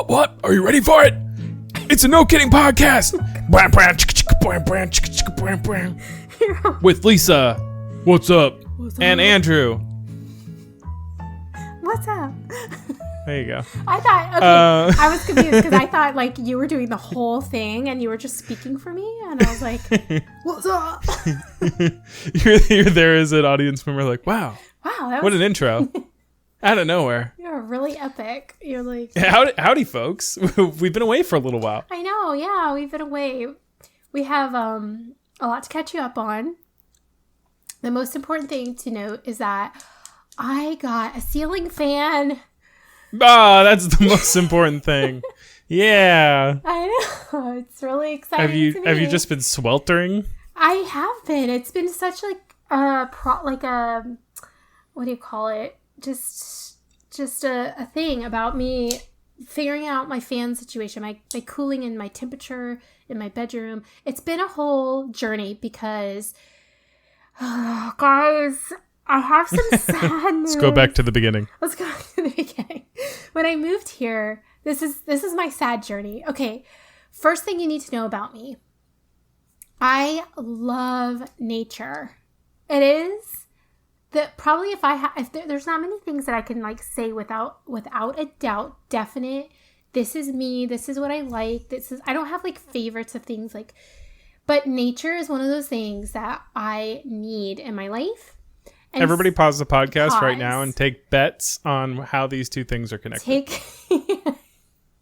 What? Are you ready for it? It's a No Kidding podcast. With Lisa. What's up? And Andrew. What's up? There you go. I thought, I was confused because I thought like you were doing the whole thing and you were just speaking for me. And I was like, what's up? you're there as an audience member like, wow, what an intro. Out of nowhere. You're really epic. You're like... Howdy, folks. We've been away for a little while. I know, yeah, we've been away. We have a lot to catch you up on. The most important thing to note is that I got a ceiling fan. Ah, that's the most important thing. Yeah. I know. It's really exciting to me. Have you just been sweltering? I have been. It's been such like what do you call it? Just a thing about me figuring out my fan situation, my cooling and my temperature in my bedroom. It's been a whole journey because, guys, I have some sad news. Let's go back to the beginning. When I moved here, this is my sad journey. Okay, first thing you need to know about me. I love nature. It is that probably if there's not many things that I can like say without a doubt, definite, this is me, this is what I like, I don't have like favorites of things like, but nature is one of those things that I need in my life. And everybody pause the podcast right now and take bets on how these two things are connected.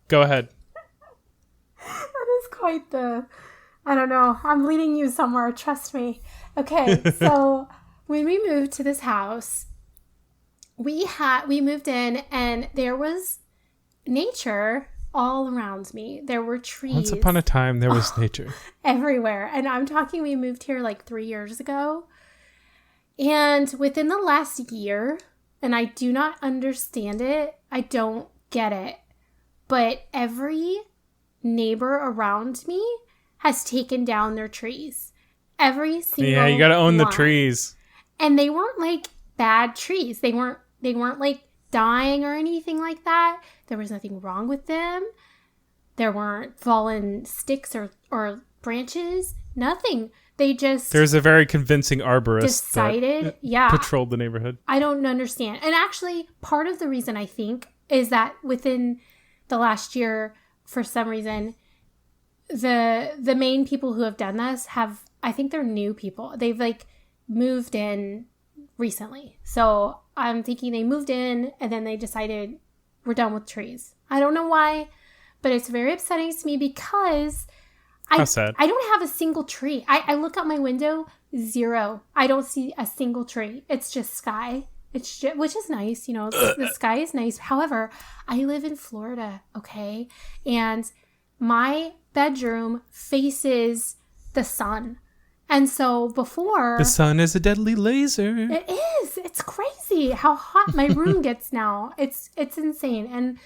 Go ahead. That is quite I don't know. I'm leading you somewhere. Trust me. Okay. So when we moved to this house, we moved in and there was nature all around me. There were trees. Once upon a time, there was nature. Everywhere. And I'm talking, we moved here like 3 years ago. And within the last year, and I do not understand it, I don't get it, but every neighbor around me has taken down their trees. Every single one. Yeah, you gotta own the trees. And they weren't like bad trees. They weren't like dying or anything like that. There was nothing wrong with them. There weren't fallen sticks or branches. Nothing. They just... There's a very convincing arborist decided, that patrolled the neighborhood. I don't understand. And actually, part of the reason I think is that within the last year, for some reason, the main people who have done this I think they're new people. They've like moved in recently. So I'm thinking they moved in and then they decided we're done with trees. I don't know why, but it's very upsetting to me because How sad. I don't have a single tree. I look out my window, zero. I don't see a single tree. It's just sky. Which is nice, you know, the sky is nice. However, I live in Florida, okay? And my bedroom faces the sun. And so before... The sun is a deadly laser. It is. It's crazy how hot my room gets now. It's insane. And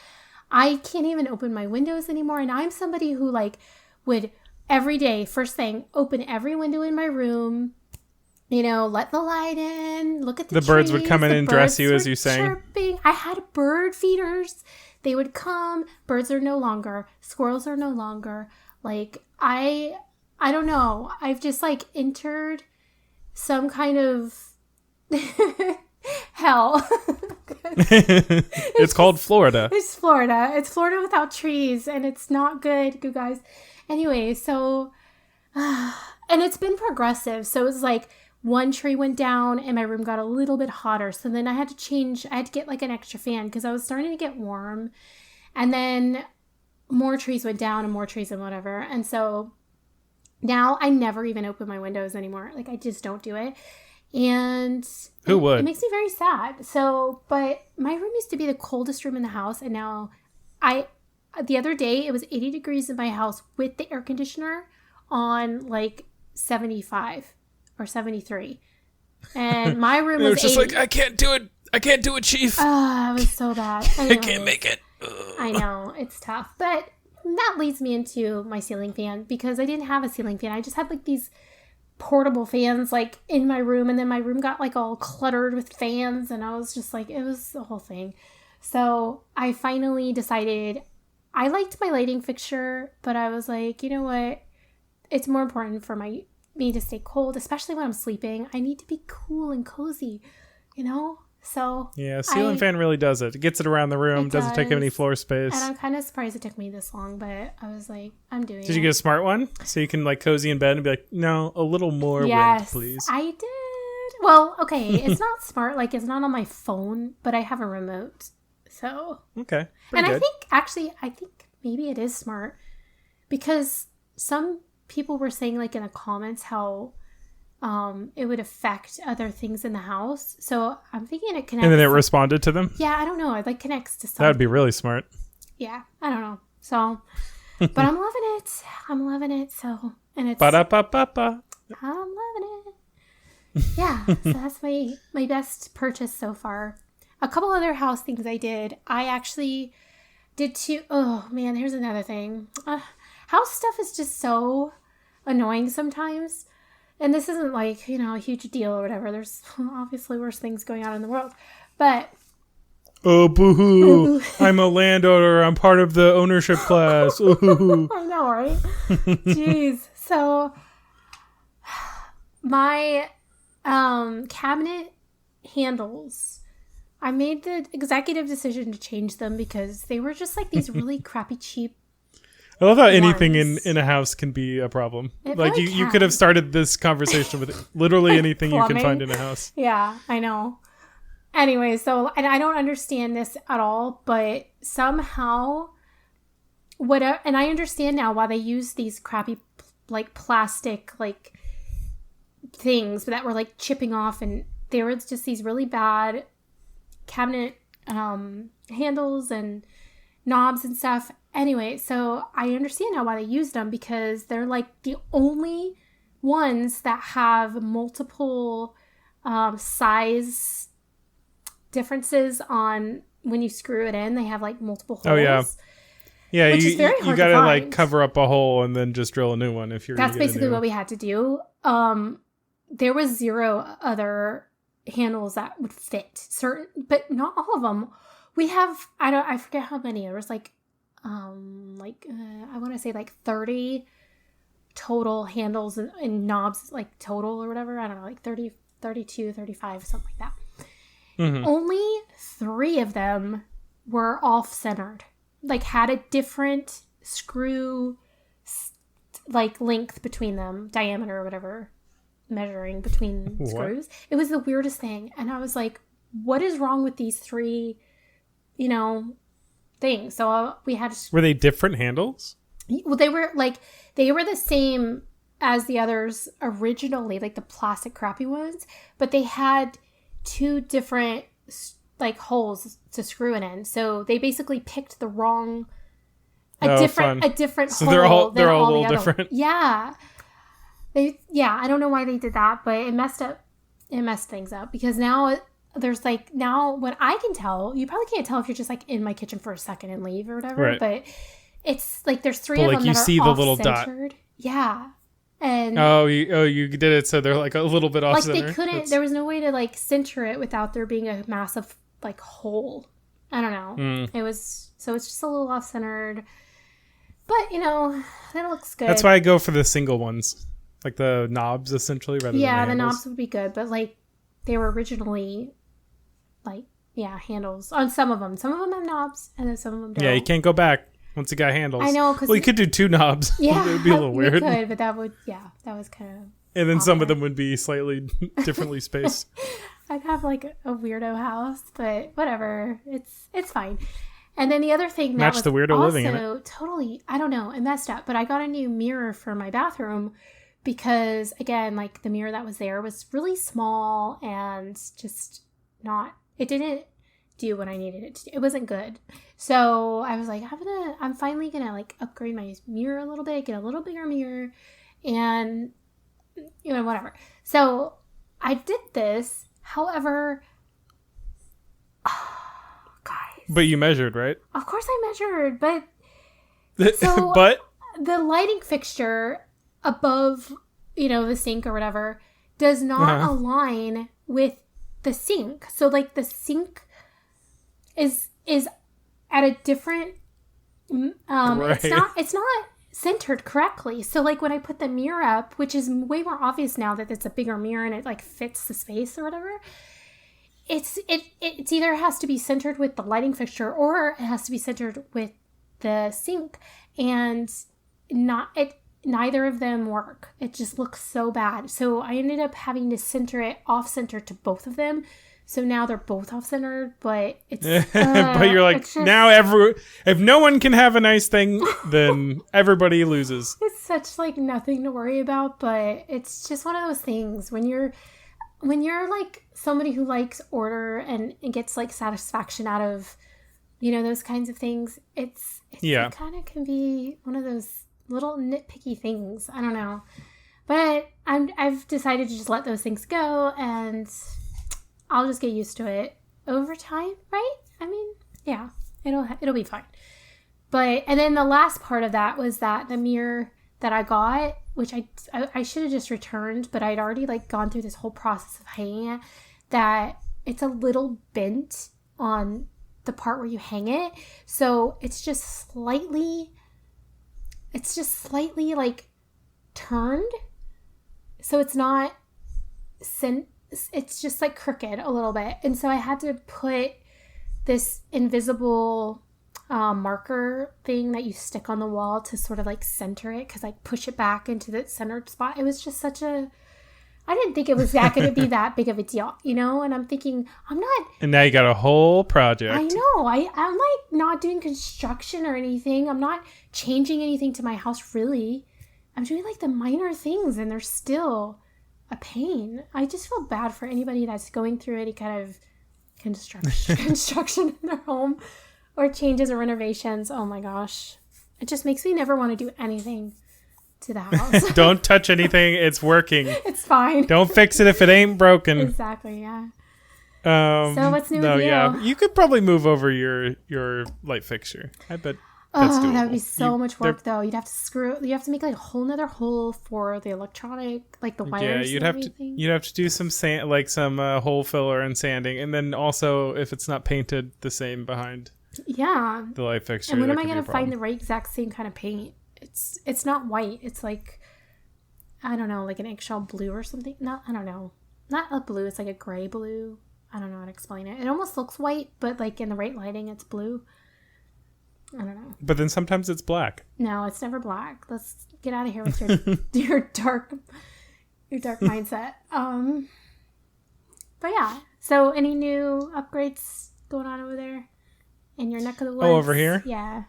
I can't even open my windows anymore. And I'm somebody who like would every day, first thing, open every window in my room, you know, let the light in, look at the trees. Birds would come in and dress you, as you sang. Chirping. I had bird feeders. They would come. Birds are no longer. Squirrels are no longer. Like, I don't know. I've just like entered some kind of hell. It's called Florida. It's Florida. It's Florida without trees, and it's not good, you guys. Anyway, so, and it's been progressive. So it was like one tree went down and my room got a little bit hotter. So then I had to get like an extra fan because I was starting to get warm. And then more trees went down and more trees and whatever. And so now I never even open my windows anymore. Like I just don't do it. And who would? It makes me very sad. So, but my room used to be the coldest room in the house. And now the other day, it was 80 degrees in my house with the air conditioner on like 75 or 73. And my room was just 80. like, I can't do it, Chief. Oh, it was so bad. Anyways, I can't make it. I know, it's tough. But that leads me into my ceiling fan because I didn't have a ceiling fan. I just had like these portable fans like in my room. And then my room got like all cluttered with fans. And I was just like, it was the whole thing. So I finally decided I liked my lighting fixture, but I was like, you know what? It's more important for me to stay cold, especially when I'm sleeping. I need to be cool and cozy, you know? So yeah, ceiling fan really does it. It gets it around the room, doesn't take up any floor space. And I'm kind of surprised it took me this long, but I was like, I'm doing it. Did you get a smart one? So you can like cozy in bed and be like, no, a little more wind, please. I did. Well, okay, it's not smart. Like, it's not on my phone, but I have a remote. So. Okay. And good. I think maybe it is smart because some people were saying like in the comments how it would affect other things in the house. So I'm thinking it connects. And then it responded to them? Yeah, I don't know. It like connects to something. That would be really smart. Yeah, I don't know. So, but I'm loving it. I'm loving it. So, and it's. Ba-da-ba-ba-ba. I'm loving it. Yeah, so that's my best purchase so far. A couple other house things I did. I actually did too. Oh man, here's another thing. House stuff is just so annoying sometimes. And this isn't like, you know, a huge deal or whatever. There's obviously worse things going on in the world. But. Oh, boo-hoo. I'm a landowner. I'm part of the ownership class. Ooh. I know, right? Jeez. So, my cabinet handles, I made the executive decision to change them because they were just like these really crappy, cheap. I love how anything in a house can be a problem. It like really you could have started this conversation with literally anything you can find in a house. Yeah, I know. Anyway, so, and I don't understand this at all, but somehow, and I understand now why they use these crappy, like, plastic, like, things that were, like, chipping off, and there was just these really bad cabinet handles and knobs and stuff. Anyway, so I understand now why they used them, because they're, like, the only ones that have multiple size differences on when you screw it in. They have like multiple holes. Oh yeah, yeah. Which is very hard you gotta to find. Like cover up a hole and then just drill a new one if you're. That's basically what we had to do. There was 0 other handles that would fit certain, but not all of them. We have I forget how many. There was like I want to say like 30 total handles and knobs, like total or whatever. I don't know, like 30, 32, 35, something like that. Mm-hmm. Only 3 of them were off-centered, like had a different screw, like length between them, diameter or whatever, measuring between screws. It was the weirdest thing, and I was like, "What is wrong with these 3, things?" So we had. Were they different handles? Well, they were the same as the others originally, like the plastic crappy ones, but they had 2 different like holes to screw it in. So they basically picked the wrong a different so hole. They're all a little the different. Yeah. I don't know why they did that, but it messed things up, because now there's like, now what I can tell, you probably can't tell if you're just like in my kitchen for a second and leave or whatever, right. But it's like there's 3 of them you that see are the little dot. Yeah. And you did it so they're like a little bit off like center. They couldn't. There was no way to like center it without there being a massive like hole. I don't know. It was, so it's just a little off centered, but that looks good. That's why I go for the single ones, like the knobs essentially, rather than the handles. Knobs would be good, but like they were originally like handles on some of them. Some of them have knobs, and then some of them don't. Yeah, you can't go back. Once it got handles. I know. Well, you could do 2 knobs. Yeah. It would be a little weird. You could, but that was kind of... And then some of them would be slightly differently spaced. I'd have like a weirdo house, but whatever. It's fine. And then the other thing that match was the weirdo also living in it. Totally, I don't know, it messed up. But I got a new mirror for my bathroom because, again, like the mirror that was there was really small and just not... It didn't do what I needed it to do. It wasn't good. So I was like, I'm finally gonna like upgrade my mirror a little bit, get a little bigger mirror, and whatever. So I did this. However, guys. But you measured, right? Of course I measured, but but the lighting fixture above, the sink or whatever does not align with the sink. So like the sink is at a different It's not centered correctly. So like when I put the mirror up, which is way more obvious now that it's a bigger mirror and it like fits the space or whatever, it's either has to be centered with the lighting fixture or it has to be centered with the sink, and neither of them work. It just looks so bad. So I ended up having to center it off center to both of them. So now they're both off centered, but it's but you're like, just, now if no one can have a nice thing, then everybody loses. It's such like nothing to worry about, but it's just one of those things when you're like somebody who likes order and gets like satisfaction out of, you know, those kinds of things. It kind of can be one of those little nitpicky things. I don't know, but I've decided to just let those things go, and I'll just get used to it over time, right? I mean, yeah, it'll be fine. And then the last part of that was that the mirror that I got, which I should have just returned, but I'd already like gone through this whole process of hanging it, that it's a little bent on the part where you hang it. So it's just slightly like turned. So it's not it's just like crooked a little bit. And so I had to put this invisible marker thing that you stick on the wall to sort of like center it, because I push it back into the centered spot. It was just I didn't think it was going to be that big of a deal, you know? And I'm thinking, and now you got a whole project. I know. I'm like not doing construction or anything. I'm not changing anything to my house, really. I'm doing like the minor things, and they're still a pain. I just feel bad for anybody that's going through any kind of construction in their home or changes or renovations. Oh my gosh. It just makes me never want to do anything to the house. Don't touch anything. It's working. It's fine. Don't fix it if it ain't broken. Exactly, yeah. So what's new with you? Yeah. You could probably move over your light fixture. I bet. Oh, that would be so much work, though. You'd have to make like a whole nother hole for the electronic, like the wires. Yeah, you'd have to do some sand, like some hole filler and sanding, and then also if it's not painted the same behind. Yeah. The light fixture. And when am I going to find the right exact same kind of paint? It's not white. It's like, I don't know, like an eggshell blue or something. I don't know. Not a blue. It's like a gray blue. I don't know how to explain it. It almost looks white, but like in the right lighting, it's blue. I don't know. But then sometimes it's black. No, it's never black. Let's get out of here with your dark mindset. But yeah. So any new upgrades going on over there in your neck of the woods? Oh, over here? Yeah.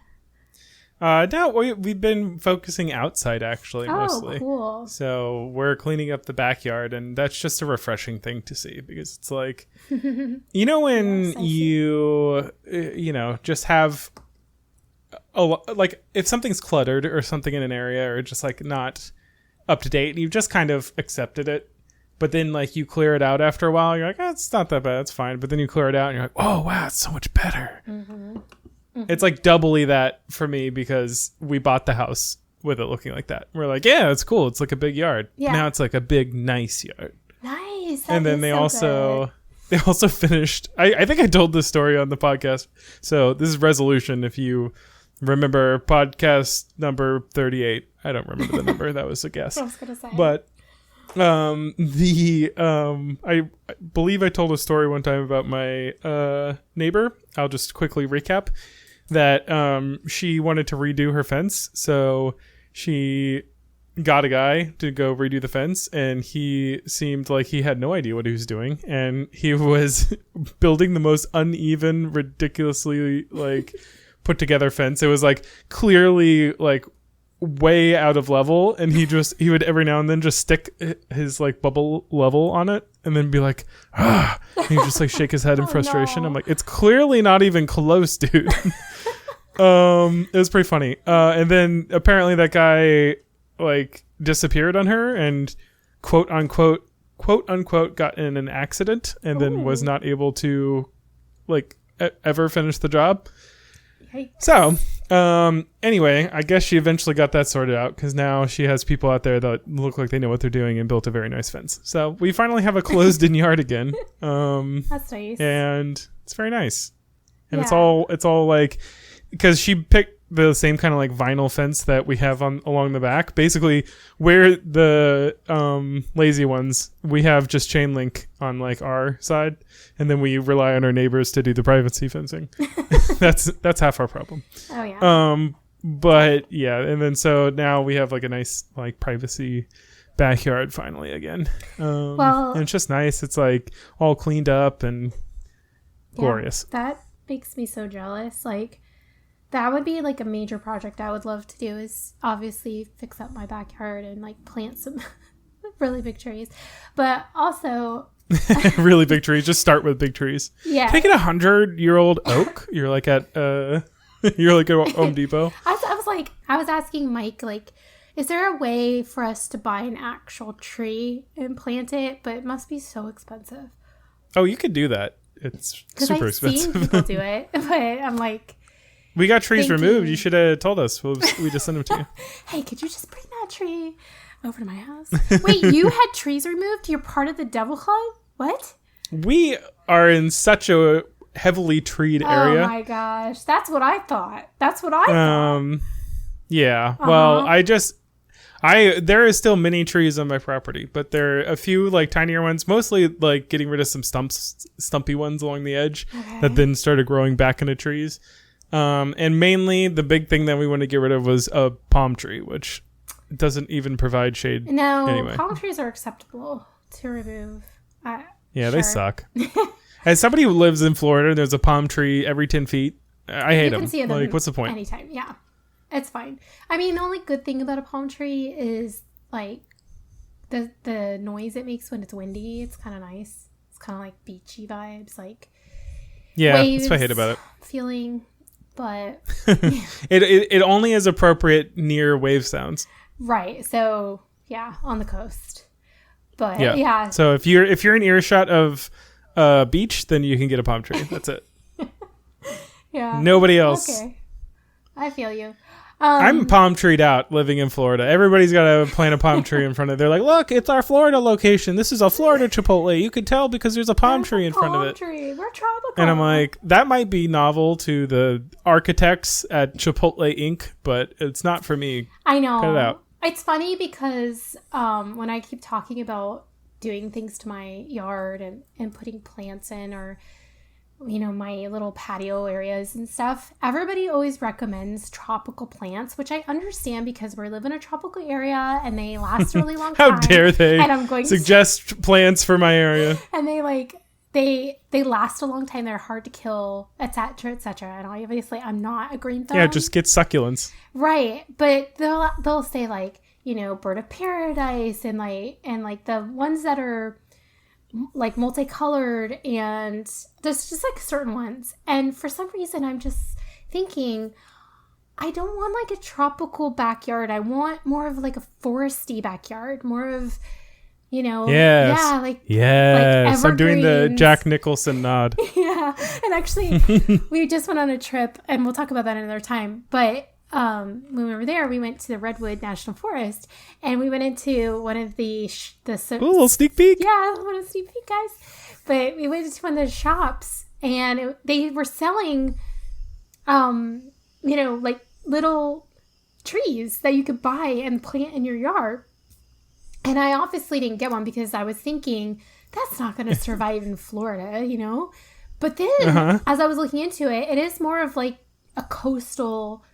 No, we've been focusing outside actually mostly. Oh, cool. So we're cleaning up the backyard, and that's just a refreshing thing to see, because it's like, you know, when you just have like if something's cluttered or something in an area or just like not up to date, and you've just kind of accepted it, but then like you clear it out after a while, you're like, it's not that bad, it's fine. But then you clear it out and you're like, oh wow, it's so much better. Mm-hmm. It's like doubly that for me, because we bought the house with it looking like that. We're like, yeah, it's cool. It's like a big yard. Yeah. Now it's like a big, nice yard. Nice. And then they also finished. I think I told this story on the podcast. So this is resolution. If you remember podcast number 38, I don't remember the number. That was a guess. I was gonna say. But I believe I told a story one time about my neighbor. I'll just quickly recap. That she wanted to redo her fence, so she got a guy to go redo the fence, and he seemed like he had no idea what he was doing, and he was building the most uneven, ridiculously like put together fence. It was like clearly like way out of level, and he would every now and then just stick his like bubble level on it and then be like, ah, and he'd just like shake his head in frustration. No. I'm like, it's clearly not even close, dude. It was pretty funny. And then apparently that guy like disappeared on her and quote unquote got in an accident and then was not able to like ever finish the job. Yikes. So, anyway, I guess she eventually got that sorted out, because now she has people out there that look like they know what they're doing and built a very nice fence. So we finally have a closed-in yard again. That's nice. And it's very nice. And it's all like, because she picked the same kind of like vinyl fence that we have on along the back. Basically, where the lazy ones, we have just chain link on like our side, and then we rely on our neighbors to do the privacy fencing. That's half our problem. Oh yeah. But yeah, and then so now we have like a nice like privacy backyard finally again. Well, and it's just nice. It's like all cleaned up and glorious. That makes me so jealous. Like, that would be like a major project I would love to do, is obviously fix up my backyard and like plant some really big trees. But also really big trees. Just start with big trees. Yeah. Take it 100-year-old oak. You're like at Home Depot. I was asking Mike, like, is there a way for us to buy an actual tree and plant it? But it must be so expensive. Oh, you could do that. It's super expensive. I've seen people do it, but I'm like, we got trees removed. You should have told us. We just sent them to you. Hey, could you just bring that tree over to my house? Wait, you had trees removed? You're part of the Devil Club? What? We are in such a heavily treed area. Oh my gosh. That's what I thought. Yeah. Well, there is still many trees on my property, but there are a few like tinier ones, mostly like getting rid of some stumpy ones along the edge that then started growing back into trees. And mainly the big thing that we wanted to get rid of was a palm tree, which doesn't even provide shade. No, anyway. Palm trees are acceptable to remove. They suck. As somebody who lives in Florida, there's a palm tree every 10 feet. I hate them. Like, what's the point? Anytime, yeah. It's fine. I mean, the only good thing about a palm tree is like the noise it makes when it's windy. It's kind of nice. It's kind of like beachy vibes, like waves, that's what I hate about it. Feeling, but it only is appropriate near wave sounds. Right. So yeah, on the coast. But yeah. So if you're in earshot of beach, then you can get a palm tree. That's it. Yeah. Nobody else. Okay. I feel you. I'm palm treed out living in Florida. Everybody's got to plant a palm tree in front of it. They're like, look, it's our Florida location. This is a Florida Chipotle. You can tell because there's a palm tree in front of it. Tree. We're tropical. And I'm like, that might be novel to the architects at Chipotle Inc., but it's not for me. I know. Cut it out. It's funny because when I keep talking about doing things to my yard and putting plants in, or my little patio areas and stuff, everybody always recommends tropical plants, which I understand because we live in a tropical area and they last a really long time. How dare they and I'm going suggest plants for my area. And they last a long time. They're hard to kill, etc., etc. And obviously I'm not a green thumb. Yeah, just get succulents. Right. But they'll say like, bird of paradise and like the ones that are like multicolored, and there's just like certain ones. And for some reason I'm just thinking, I don't want like a tropical backyard. I want more of like a foresty backyard, more of Yes, I'm doing the Jack Nicholson nod. Yeah. And actually we just went on a trip, and we'll talk about that another time, but when we were there, we went to the Redwood National Forest, and we went into one of the Ooh, a little sneak peek. Yeah, a little sneak peek, guys. But we went into one of the shops, and they were selling, like little trees that you could buy and plant in your yard. And I obviously didn't get one because I was thinking that's not going to survive in Florida, But then as I was looking into it, it is more of like a coastal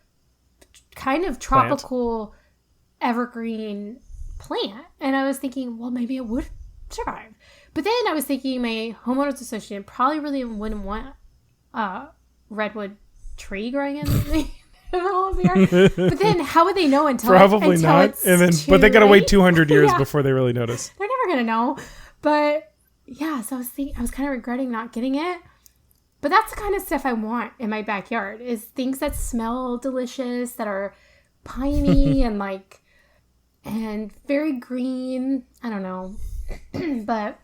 kind of tropical evergreen plant. And I was thinking, well, maybe it would survive. But then I was thinking my homeowners association probably really wouldn't want a redwood tree growing in the middle of the yard. But then how would they know until probably until not. It's and then too but they gotta late? wait 200 years before they really notice. They're never gonna know. But yeah, so I was kind of regretting not getting it. But that's the kind of stuff I want in my backyard, is things that smell delicious, that are piney and very green. I don't know. But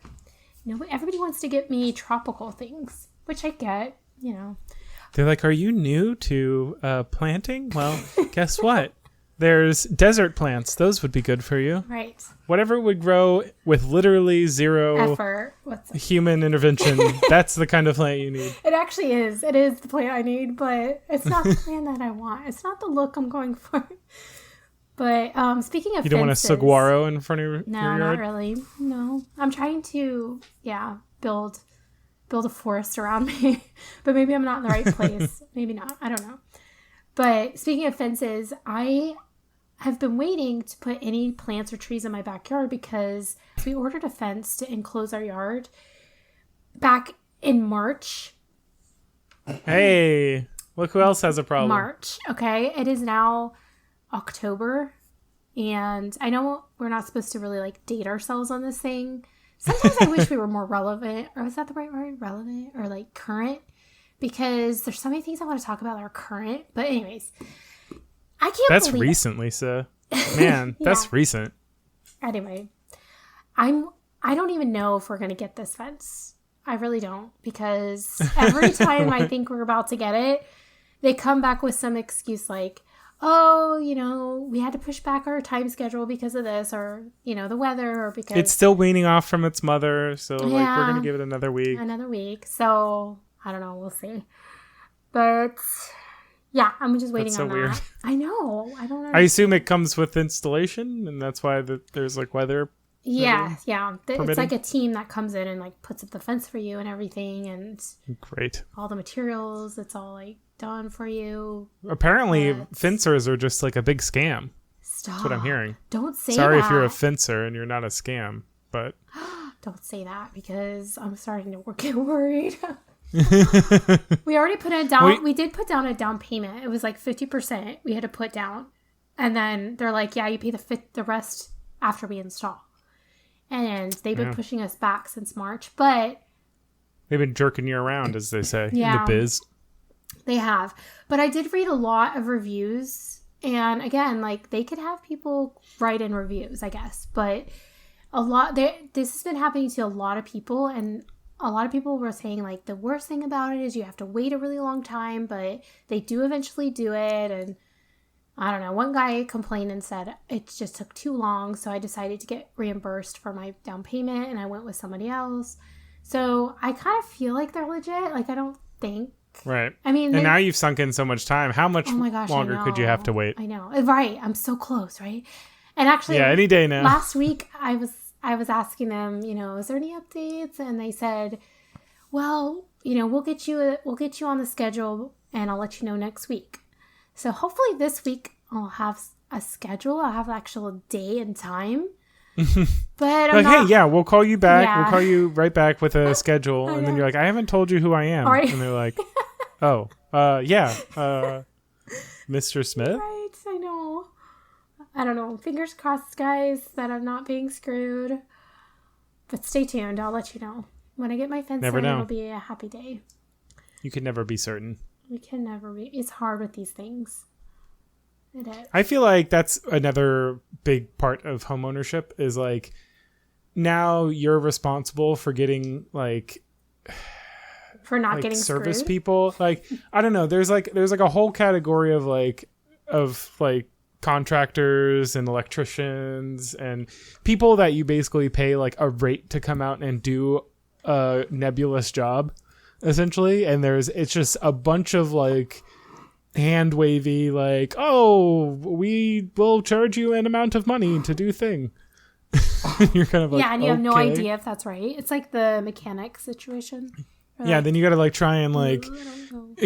everybody wants to get me tropical things, which I get, They're like, are you new to planting? Well, guess what? There's desert plants. Those would be good for you. Right. Whatever would grow with literally zero Effort. human intervention. That's the kind of plant you need. It actually is. It is the plant I need, but it's not the plant that I want. It's not the look I'm going for. But speaking of You don't want a saguaro in front of your No, yard? not really. No. I'm trying to, build a forest around me. But maybe I'm not in the right place. Maybe not. I don't know. But speaking of fences, I have been waiting to put any plants or trees in my backyard because we ordered a fence to enclose our yard back in March. Hey, look who else has a problem. March, okay? It is now October, and I know we're not supposed to really like date ourselves on this thing. Sometimes I wish we were more relevant, or is that the right word? Relevant or like current? Because there's so many things I want to talk about that are current. But anyways, I can't That's believe recent, Lisa. Man, Yeah. That's recent. Anyway, I don't even know if we're going to get this fence. I really don't, because every time I think we're about to get it, they come back with some excuse like, oh, we had to push back our time schedule because of this, or, the weather, or because It's still weaning off from its mother, so we're Yeah. going to give it another week. Another week. So, I don't know. We'll see. But, yeah, I'm just waiting That's so on weird. that. I know. I don't know. I assume it comes with installation, and that's why there's like weather. Yeah. It's permitting? like a team that comes in and like puts up the fence for you and everything, and Great. all the materials. It's all like done for you. Apparently, But- fencers are just like a big scam. Stop. That's what I'm hearing. Don't say Sorry that. if you're a fencer and you're not a scam, but Don't say that, because I'm starting to get worried. We already put it down. We did put down a down payment. It was like 50% we had to put down. And then they're like, yeah, you pay the rest after we install. And they've been pushing us back since March. But they've been jerking you around, as they say in Yeah. the biz. they have. But I did read a lot of reviews. And again, like, they could have people write in reviews, I guess. But this has been happening to a lot of people. And a lot of people were saying, like, the worst thing about it is you have to wait a really long time. But they do eventually do it. And I don't know. One guy complained and said it just took too long. So I decided to get reimbursed for my down payment. And I went with somebody else. So I kind of feel like they're legit. Like, I don't think. Right. I mean, and now you've sunk in so much time. How much oh my gosh, longer could you have to wait? I know. Right. I'm so close, right? And actually, Yeah, any day now. last week I was asking them, is there any updates? And they said, well, we'll get you on the schedule, and I'll let you know next week. So hopefully this week I'll have a schedule. I'll have the actual day and time. But I'm like, not, hey, yeah, we'll call you back. Yeah. We'll call you right back with a schedule. And then you're like, I haven't told you who I am. Right. And they're like, oh, Mr. Smith? Right, I know. I don't know. Fingers crossed, guys, that I'm not being screwed. But stay tuned. I'll let you know. When I get my fence Never in, know. it'll be a happy day. You can never be certain. We can never be. It's hard with these things. It is. I feel like that's another big part of homeownership is like now you're responsible for getting like For not getting service screwed. people. Like I don't know. There's like a whole category of contractors and electricians and people that you basically pay like a rate to come out and do a nebulous job essentially. And it's just a bunch of like hand wavy, like, oh, we will charge you an amount of money to do thing. You're kind of like, yeah, and you have no okay. idea if that's right. It's like the mechanic situation. Yeah, then you gotta like try and like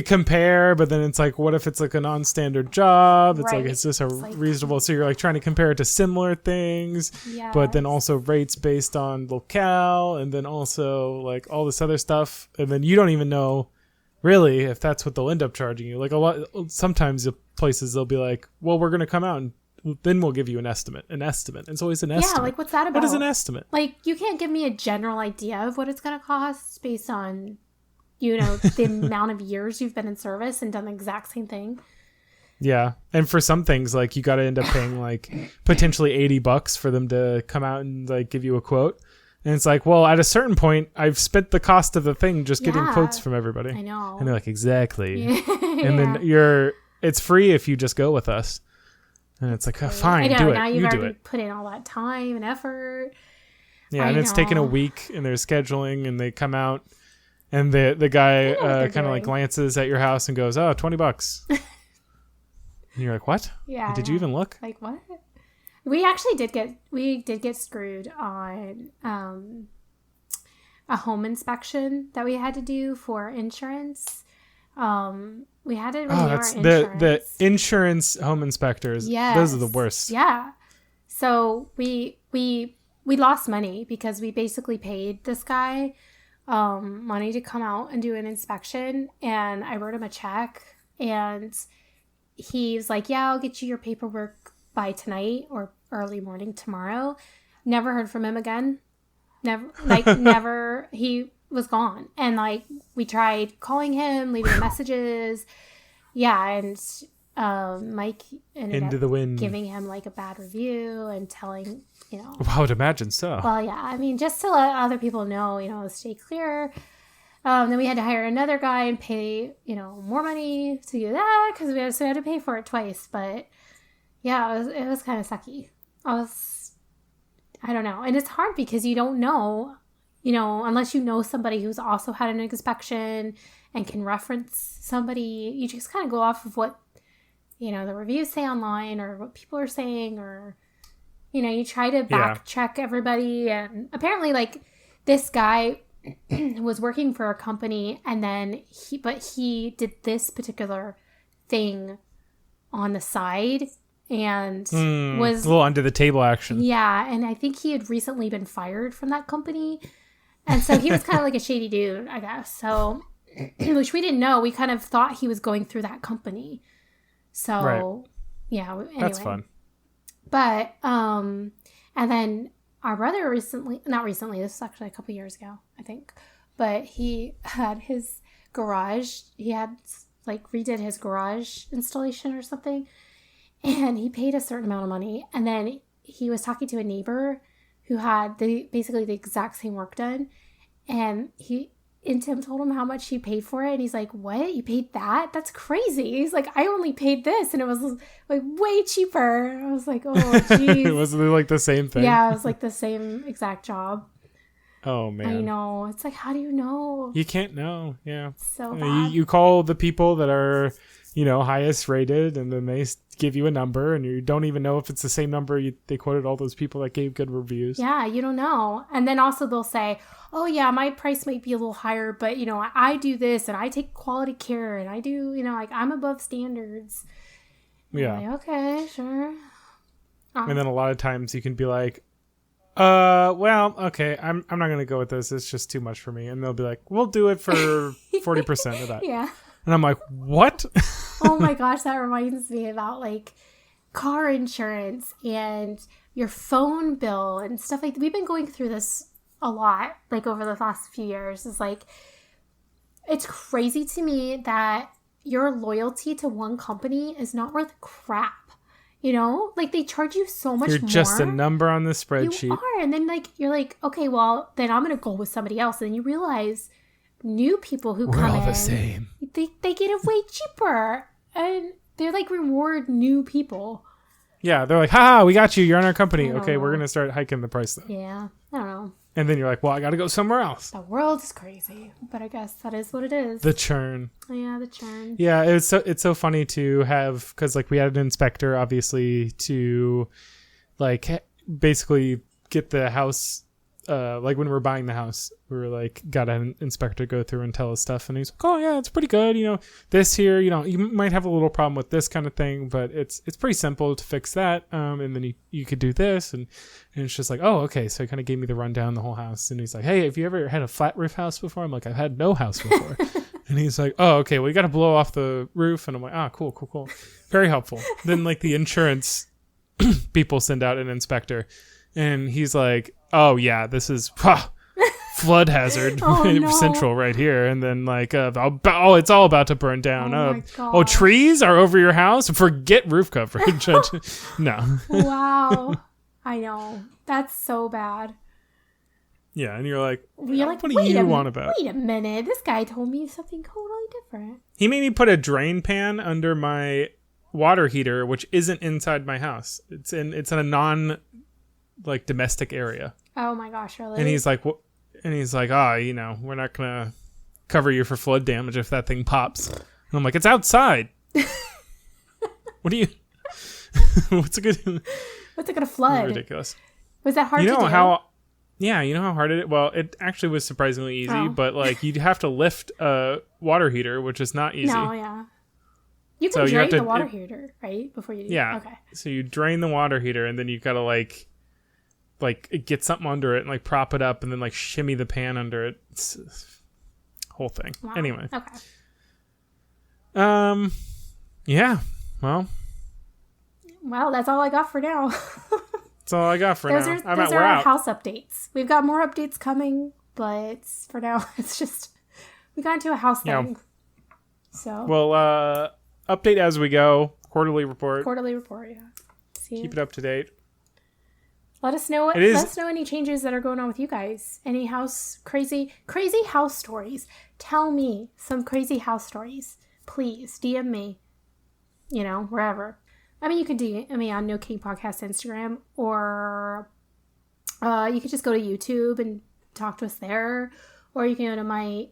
compare, but then it's like, what if it's like a non-standard job? It's like, Right. is this a It's like- reasonable? So you're like trying to compare it to similar things, but then also rates based on locale, and then also like all this other stuff, and then you don't even know really if that's what they'll end up charging you. Like sometimes the places they'll be like, well, we're gonna come out and then we'll give you an estimate. It's always an estimate. Yeah, like what's that about? What is an estimate? Like you can't give me a general idea of what it's going to cost based on, the amount of years you've been in service and done the exact same thing. Yeah. And for some things, like you got to end up paying like potentially $80 for them to come out and like give you a quote. And it's like, well, at a certain point, I've spent the cost of the thing just getting Yeah. quotes from everybody. I know. And they're like, exactly. Yeah. And then it's free if you just go with us. And it's like, oh, fine, I know, do it. now you've You do already it. put in all that time and effort. Yeah, and it's taken a week, and they're scheduling, and they come out, and the guy kind of like glances at your house and goes, "Oh, $20." And you're like, "What? Yeah. Did you even look?" Like, what? We actually did get screwed on a home inspection that we had to do for insurance. We had to renew our insurance. The insurance home inspectors. Yes. Those are the worst. Yeah. So we lost money because we basically paid this guy money to come out and do an inspection, and I wrote him a check, and he's like, "Yeah, I'll get you your paperwork by tonight or early morning tomorrow." Never heard from him again. Never. He was gone. And like, we tried calling him, leaving messages. Yeah. And Mike ended Into up the wind. giving him like a bad review and telling, I would imagine so. Well, yeah. I mean, just to let other people know, stay clear. Then we had to hire another guy and pay, more money to do that because we had to pay for it twice. But yeah, it was kind of sucky. I don't know. And it's hard because you don't know, unless you know somebody who's also had an inspection and can reference somebody. You just kind of go off of what, the reviews say online or what people are saying, or, you try to backcheck everybody. And apparently, like, this guy was working for a company, and then he did this particular thing on the side. And was a little under the table action. Yeah, and I think he had recently been fired from that company. And so he was kind of like a shady dude, I guess. So, which we didn't know. We kind of thought he was going through that company. So, right. Yeah. Anyway. That's fun. But, and then our brother not recently, this was actually a couple years ago, I think. But he had his garage, redid his garage installation or something. And he paid a certain amount of money. And then he was talking to a neighbor who had basically the exact same work done. And Tim told him how much he paid for it. And he's like, "What? You paid that? That's crazy." He's like, "I only paid this." And it was like way cheaper. I was like, "Oh, geez." Was it like the same thing? Yeah, it was like the same exact job. Oh, man. I know. It's like, how do you know? You can't know. Yeah. It's so bad. You call the people that are, highest rated, and then they give you a number, and you don't even know if it's the same number they quoted all those people that gave good reviews. Yeah, you don't know. And then also they'll say, "Oh yeah, my price might be a little higher, but I do this, and I take quality care, and I do, like, I'm above standards." Yeah. Like, okay, sure. And then a lot of times you can be like, well, okay, I'm not gonna go with this. It's just too much for me. And they'll be like, "We'll do it for 40% of that." Yeah. And I'm like, "What?" Oh my gosh, that reminds me about like car insurance and your phone bill and stuff like that. We've been going through this a lot, like over the last few years. It's like, it's crazy to me that your loyalty to one company is not worth crap. Like, they charge you so much more. You're just a number on the spreadsheet. You are. And then like, you're like, okay, well, then I'm going to go with somebody else. And then you realize new people who come in. We're all the same. They get it way cheaper, and they're like reward new people. Yeah, they're like, "Ha, we got you. You're on our company. Okay, we're gonna start hiking the price though." Yeah, I don't know. And then you're like, "Well, I got to go somewhere else." The world is crazy, but I guess that is what it is. The churn. Yeah, the churn. Yeah, it's so funny to have, because like we had an inspector obviously to like basically get the house. Like when we were buying the house, we were like, got an inspector go through and tell us stuff, and he's like, "Oh yeah, it's pretty good. This here, you might have a little problem with this kind of thing, but it's pretty simple to fix that. And then you could do this, and it's just like, oh, okay." So he kind of gave me the rundown the whole house, and he's like, "Hey, have you ever had a flat roof house before?" I'm like, "I've had no house before." And he's like, "Oh, okay. Well, you got to blow off the roof," and I'm like, "Ah, cool, very helpful." Then like the insurance people send out an inspector, and he's like, "Oh yeah, this is flood hazard central right here." And then like, it's all about to burn down. Trees are over your house. Forget roof coverage. No. Wow. I know. That's so bad. Yeah, and you're like, what do wait you want about? Wait a minute. This guy told me something totally different. He made me put a drain pan under my water heater, which isn't inside my house. It's in a non like domestic area. Oh my gosh, really? And he's like, we're not gonna cover you for flood damage if that thing pops. And I'm like, it's outside. What do you? What's it gonna flood? Ridiculous. Was that hard to do? Yeah, you know how hard it is? Well, it actually was surprisingly easy, but like you'd have to lift a water heater, which is not easy. No, yeah. You can drain the water heater, right? Before you do Yeah. Okay. So you drain the water heater, and then you gotta like get something under it and like prop it up and then like shimmy the pan under it. It's a whole thing. Wow. Anyway. Okay. Yeah. Well, that's all I got for now. That's all I got for now. Those are our house updates. We've got more updates coming, but for now, it's just we got into a house thing. Yeah. So well, update as we go. Quarterly report. Yeah. Keep it up to date. Let us know. Let us know any changes that are going on with you guys. Any crazy house stories. Tell me some crazy house stories, please. DM me. Wherever. I mean, you could DM me on No King Podcast Instagram, or you could just go to YouTube and talk to us there, or you can go to my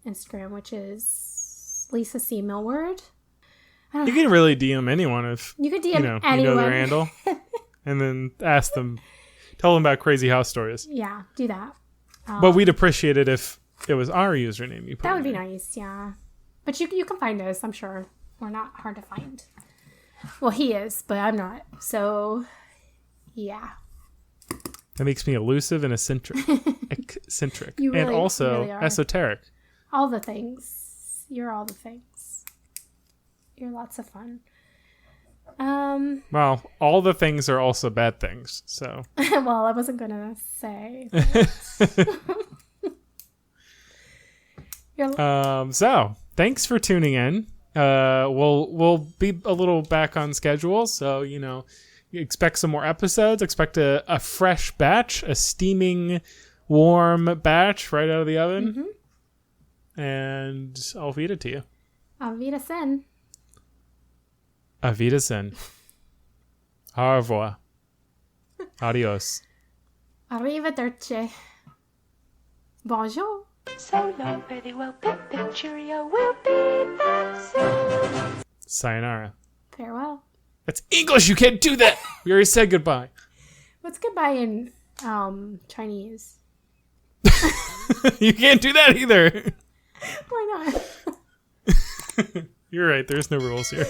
Instagram, which is Lisa C. Millward. You can really DM anyone if you could DM anyone. You know their handle, and then tell them about crazy house stories. Yeah, do that. But we'd appreciate it if it was our username you put. That would be nice, yeah. But you can find us. I'm sure we're not hard to find. Well, he is, but I'm not. So, yeah. That makes me elusive and eccentric. And also really esoteric. All the things. You're all the things. You're lots of fun. Well, all the things are also bad things, so. Well, I wasn't going to say. So, thanks for tuning in. We'll be a little back on schedule, so expect some more episodes. Expect a fresh batch, a steaming, warm batch right out of the oven, and I'll feed it to you. Auf Wiedersehen. Auf Wiedersehen. Au revoir. Adios. Arrivederci. Bonjour. So long, very well, Pip, cheerio, we'll be back soon. Sayonara. Farewell. That's English, you can't do that! We already said goodbye. What's goodbye in Chinese? You can't do that either. Why not? You're right, there's no rules here.